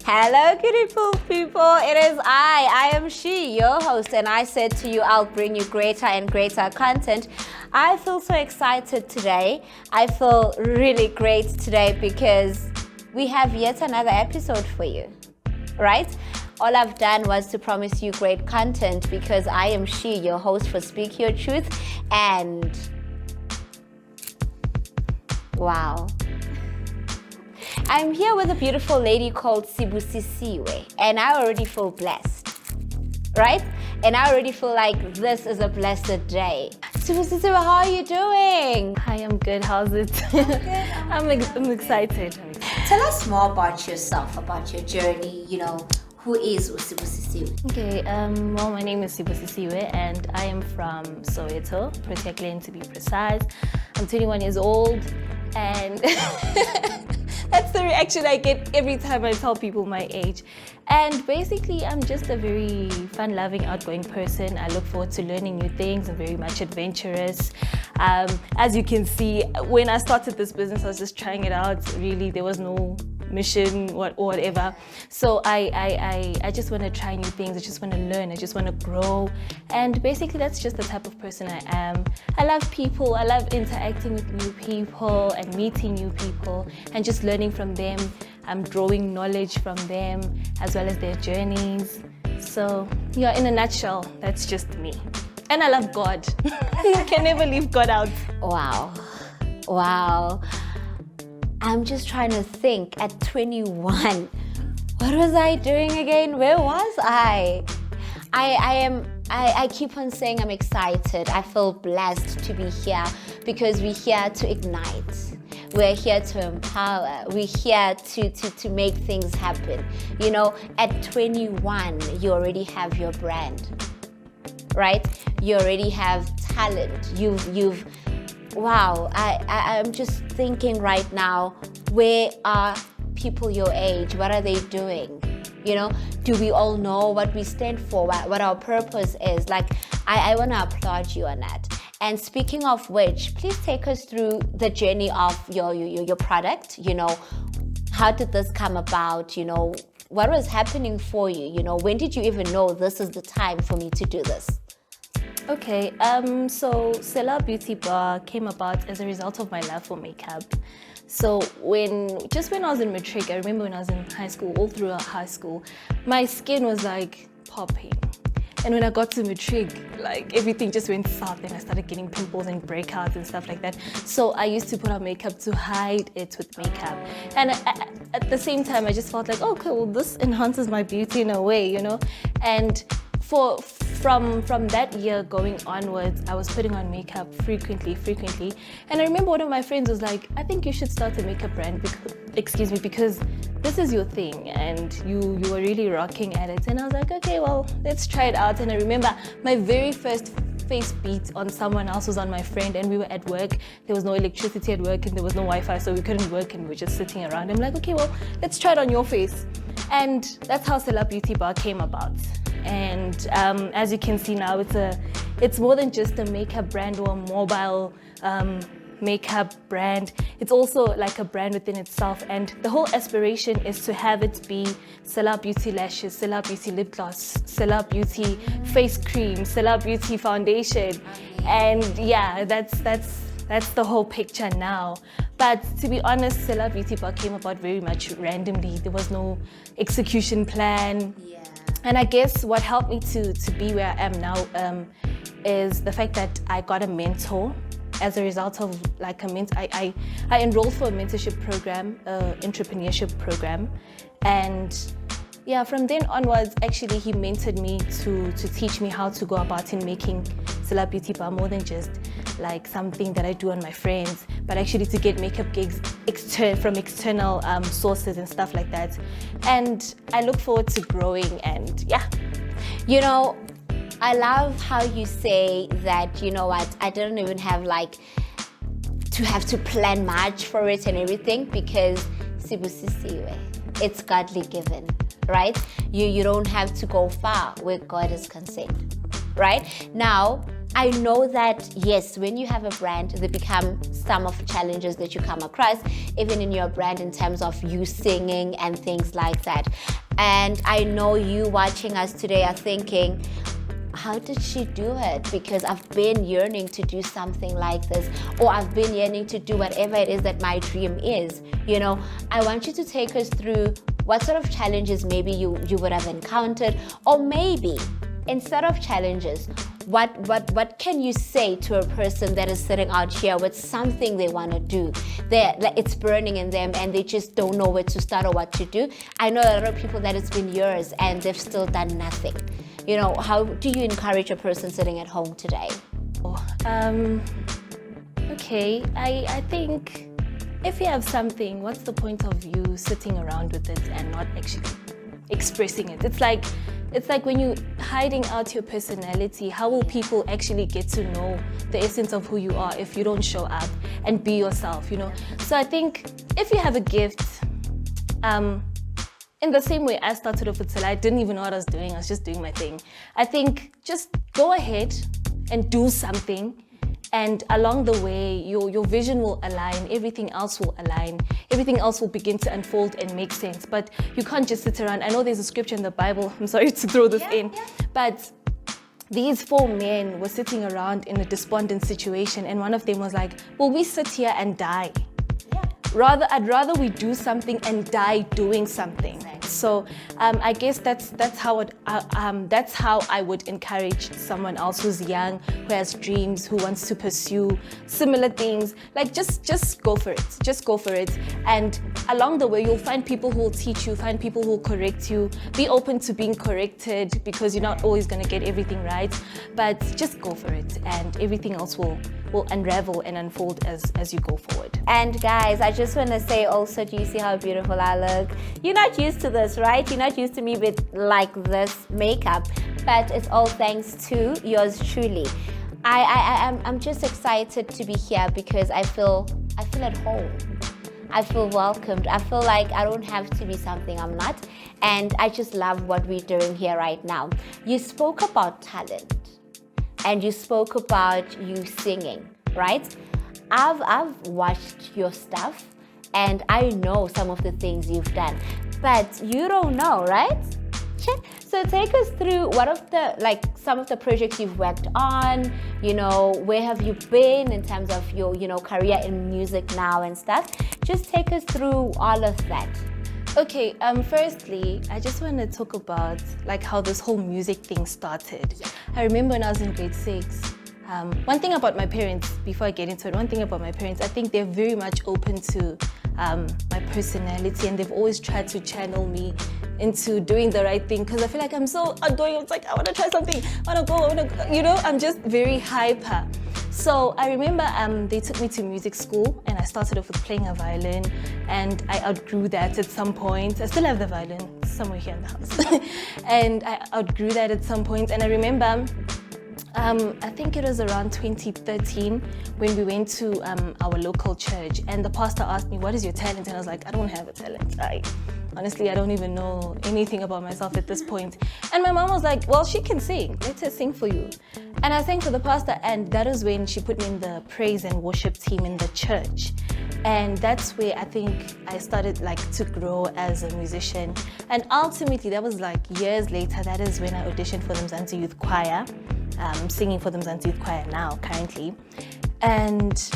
Hello, beautiful people. It is I am she, your host, and I said to you, I'll bring you greater and greater content. I feel so excited today. I feel really great today because we have yet another episode for you, right? All I've done was to promise you great content because I am she, your host for Speak Your Truth, and wow. I'm here with a beautiful lady called Sibusisiwe, and I already feel blessed, right? And I already feel like this is a blessed day. Sibusisiwe, how are you doing? Hi, I'm good. How's it? I'm excited. Tell us more about yourself, about your journey, who is Sibusisiwe? Okay, well, my name is Sibusisiwe and I am from Soweto, particularly to be precise. I'm 21 years old and that's the reaction I get every time I tell people my age. And basically, I'm just a very fun-loving, outgoing person. I look forward to learning new things. I'm very much adventurous. As you can see, when I started this business, I was just trying it out. Really, there was no mission or whatever. So I just want to try new things. I just want to learn. I just want to grow. And basically, that's just the type of person I am. I love people. I love interacting with new people and meeting new people and just learning from them. I'm drawing knowledge from them as well as their journeys. So yeah, in a nutshell, that's just me. And I love God. I can never leave God out. Wow. I'm just trying to think at 21. What was I doing again? Where was I? I keep on saying I'm excited. I feel blessed to be here because we're here to ignite. We're here to empower. We're here to make things happen. At 21, you already have your brand, right? You already have talent. Wow, I'm just thinking right now, where are people your age? What are they doing? Do we all know what we stand for, what our purpose is? I want to applaud you on that. And speaking of which, please take us through the journey of your product. How did this come about? What was happening for you? When did you even know this is the time for me to do this? Okay, so Selah Beauty Bar came about as a result of my love for makeup. So when I was in matric, I remember when I was in high school, all throughout high school, my skin was like popping. And when I got to matric, everything just went south and I started getting pimples and breakouts and stuff like that. So I used to put on makeup to hide it with makeup. And at the same time, I just felt like, okay, well, this enhances my beauty in a way, And from that year going onwards, I was putting on makeup frequently. And I remember one of my friends was like, I think you should start a makeup brand because this is your thing and you were really rocking at it. And I was like, okay, well, let's try it out. And I remember my very first face beat on someone else was on my friend, and we were at work. There was no electricity at work and there was no Wi-Fi, so we couldn't work and we were just sitting around. I'm like, okay, well, let's try it on your face. And that's how Selah Beauty Bar came about. And as you can see now, it's more than just a makeup brand or a mobile makeup brand. It's also like a brand within itself, and the whole aspiration is to have it be Selah Beauty lashes, Selah Beauty lip gloss, Selah Beauty face cream, Selah Beauty foundation, and yeah, that's the whole picture now. But to be honest, Selah Beauty Bar came about very much randomly. There was no execution plan. And I guess what helped me to be where I am now is the fact that I got a mentor as a result of I enrolled for a mentorship program, entrepreneurship program. And yeah, from then onwards, actually, he mentored me to teach me how to go about in making Selah Beauty Bar more than just like something that I do on my friends, but actually to get makeup gigs from external sources and stuff like that. And I look forward to growing and yeah. I love how you say that, I didn't even have to plan much for it and everything because Sibusisiwe, it's godly given, right? You don't have to go far where God is concerned, right? Now, I know that, yes, when you have a brand, there become some of the challenges that you come across, even in your brand, in terms of you singing and things like that. And I know you watching us today are thinking, how did she do it? Because I've been yearning to do something like this, or I've been yearning to do whatever it is that my dream is. You know, I want you to take us through what sort of challenges maybe you would have encountered, or maybe instead of challenges, what can you say to a person that is sitting out here with something they want to do? It's burning in them and they just don't know where to start or what to do. I know a lot of people that it's been years and they've still done nothing. You know, how do you encourage a person sitting at home today? Okay, I think if you have something, what's the point of you sitting around with it and not actually expressing it? It's like when you're hiding out your personality, how will people actually get to know the essence of who you are if you don't show up and be yourself, you know? So I think if you have a gift, in the same way I started off with Selah, I didn't even know what I was doing. I was just doing my thing. I think just go ahead and do something, and along the way, your vision will align, everything else will align, everything else will begin to unfold and make sense. But you can't just sit around. I know there's a scripture in the Bible, I'm sorry to throw this in, but these 4 men were sitting around in a despondent situation, and one of them was like, will we sit here and die? I'd rather we do something and die doing something. So I guess that's how I would encourage someone else who's young, who has dreams, who wants to pursue similar things. Like just go for it. Just go for it. And along the way, you'll find people who will teach you, find people who will correct you. Be open to being corrected, because you're not always going to get everything right. But just go for it, and everything else will unravel and unfold as you go forward. And guys, I just want to say also, do you see how beautiful I look? You're not used to this, right? You're not used to me with like this makeup, but it's all thanks to yours truly. I'm just excited to be here because I feel at home. I feel welcomed. I feel like I don't have to be something I'm not. And I just love what we're doing here right now. You spoke about talent and you spoke about you singing, right? I've watched your stuff and I know some of the things you've done, but you don't know, right? So take us through some of the projects you've worked on, you know, where have you been in terms of your, you know, career in music now and stuff. Just take us through all of that. Okay, firstly, I just want to talk about like how this whole music thing started. I remember when I was in grade 6, one thing about my parents, before I get into it, I think they're very much open to my personality, and they've always tried to channel me into doing the right thing, because I feel like I'm so outgoing. It's like, I want to try something, I want to go, you know, I'm just very hyper. So I remember they took me to music school, and I started off with playing a violin, and I outgrew that at some point. I still have the violin somewhere here in the house. And I outgrew that at some point, and I remember I think it was around 2013 when we went to our local church, and the pastor asked me, what is your talent? And I was like, I don't have a talent. Honestly, I don't even know anything about myself at this point. And my mom was like, well, she can sing. Let her sing for you. And I sang for the pastor, and that was when she put me in the praise and worship team in the church. And that's where I think I started to grow as a musician. And ultimately, that was years later, that is when I auditioned for the Mzansi Youth Choir. Singing for the Mzansi Youth Choir now, currently. And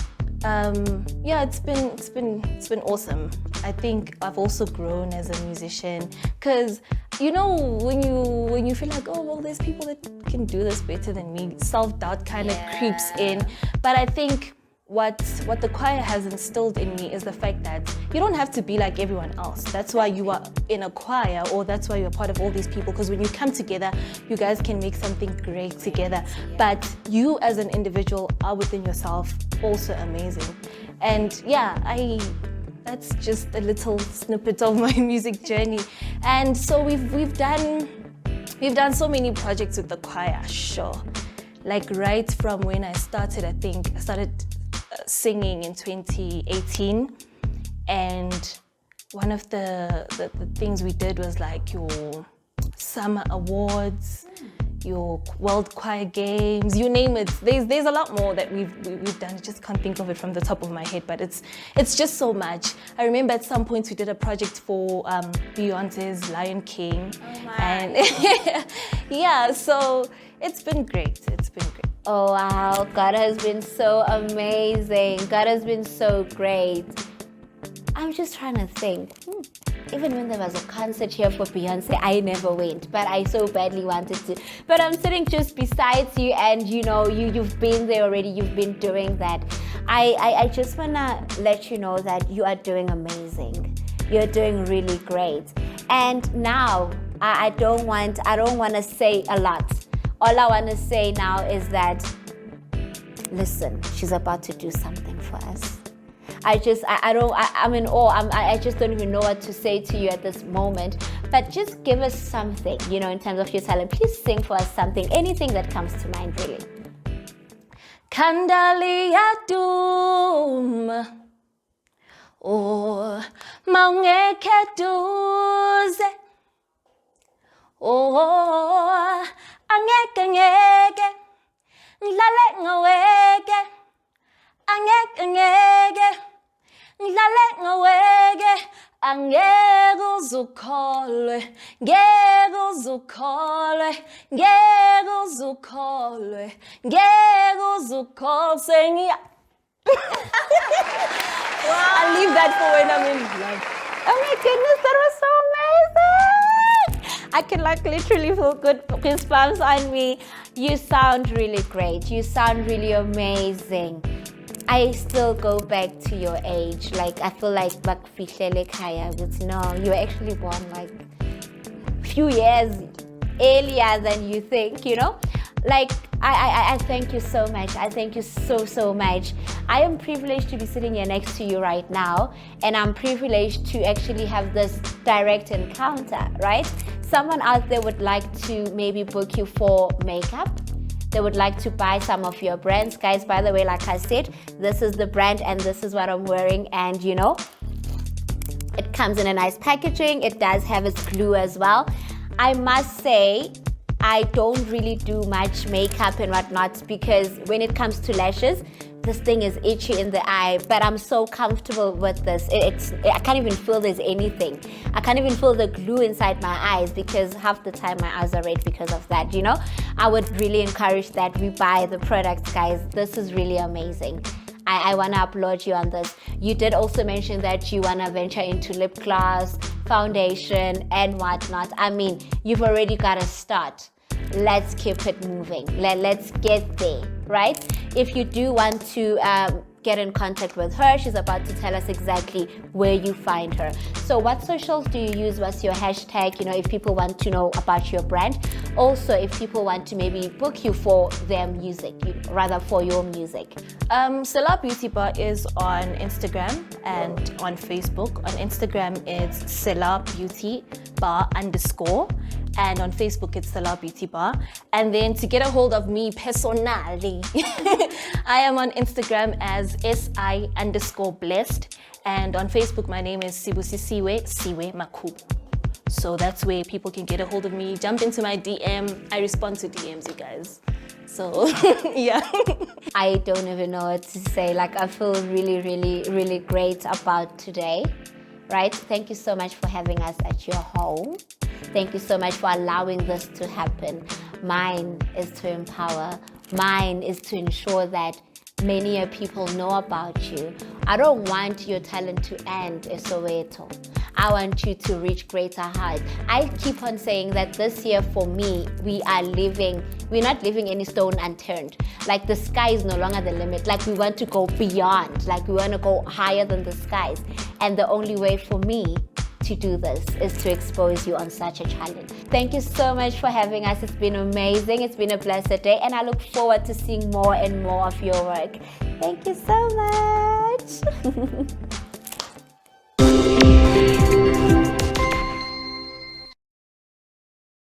yeah, it's been awesome. I think I've also grown as a musician, because you know, when you feel like, oh well, there's people that can do this better than me, self-doubt kind of creeps in. But I think what the choir has instilled in me is the fact that you don't have to be like everyone else. That's why you are in a choir, or that's why you're part of all these people, because when you come together, you guys can make something great together. But you as an individual are within yourself also amazing. And yeah, that's just a little snippet of my music journey. And so we've done so many projects with the choir, sure. Right from when I started, I think I started singing in 2018, and one of the things we did was your summer awards, your World Choir Games, you name it. There's a lot more that we've done. I just can't think of it from the top of my head, but it's just so much. I remember at some point we did a project for Beyonce's Lion King. Oh my. And yeah, so it's been great. It's been great. Oh wow, God has been so amazing. God has been so great. I'm just trying to think. Even when there was a concert here for Beyonce, I never went, but I so badly wanted to. But I'm sitting just beside you, and you know, you've been there already. You've been doing that. I just wanna let you know that you are doing amazing. You're doing really great. And now I don't want to say a lot. All I want to say now is that, listen, she's about to do something for us. I'm in awe. I just don't even know what to say to you at this moment. But just give us something, you know, in terms of your talent. Please sing for us something, anything that comes to mind, really. Kandalia dum, oh maungeke duze, oh angeke ngidlale ngaweke, angeke ngidlale ngaweke, angeke uzukholwe, ngeke uzukholwe, ngeke uzukholwe, ngeke uzukholwe. Sengiya. I'll leave that for when I'm in love. Oh my goodness, that was so amazing! I can like literally feel good goosebumps on me. You sound really great. You sound really amazing. I still go back to your age. Like I feel like Bakfihlele Kaya, but no, you were actually born like a few years earlier than you think, you know? Like I thank you so much. I thank you so much. I am privileged to be sitting here next to you right now, and I'm privileged to actually have this direct encounter, right? Someone out there would like to maybe book you for makeup. They would like to buy some of your brands. Guys, by the way, like I said, this is the brand and this is what I'm wearing, and you know, it comes in a nice packaging. It does have its glue as well. I must say, I don't really do much makeup and whatnot because when it comes to lashes, this thing is itchy in the eye, but I'm so comfortable with this. I can't even feel there's anything. I can't even feel the glue inside my eyes because half the time my eyes are red because of that, you know? I would really encourage that we buy the products, guys. This is really amazing. I want to applaud you on this. You did also mention that you want to venture into lip gloss, foundation, and whatnot. I mean, you've already got to start. Let's keep it moving. Let's get there, right? If you do want to get in contact with her, she's about to tell us exactly where you find her. So what socials do you use? What's your hashtag? You know, if people want to know about your brand. Also, if people want to maybe book you for their music, rather for your music. Selah Beauty Bar is on Instagram and on Facebook. On Instagram, it's Selah Beauty Bar _ and on Facebook it's Selah Beauty Bar. And then to get a hold of me personally, I am on Instagram as SI_blessed, and on Facebook my name is Sibusisiwe Makhubu. So that's where people can get a hold of me. Jump into my DM. I respond to DMs, you guys. So yeah. I don't even know what to say. Like I feel really great about today. Right? Thank you so much for having us at your home. Thank you so much for allowing this to happen. Mine is to empower. Mine is to ensure that many people know about you. I don't want your talent to end in Soweto. I want you to reach greater heights. I keep on saying that this year for me, we're not leaving any stone unturned. Like the sky is no longer the limit. Like we want to go beyond. Like we want to go higher than the skies. And the only way for me to do this is to expose you on such a challenge. Thank you so much for having us. It's been amazing. It's been a blessed day, and I look forward to seeing more and more of your work. Thank you so much.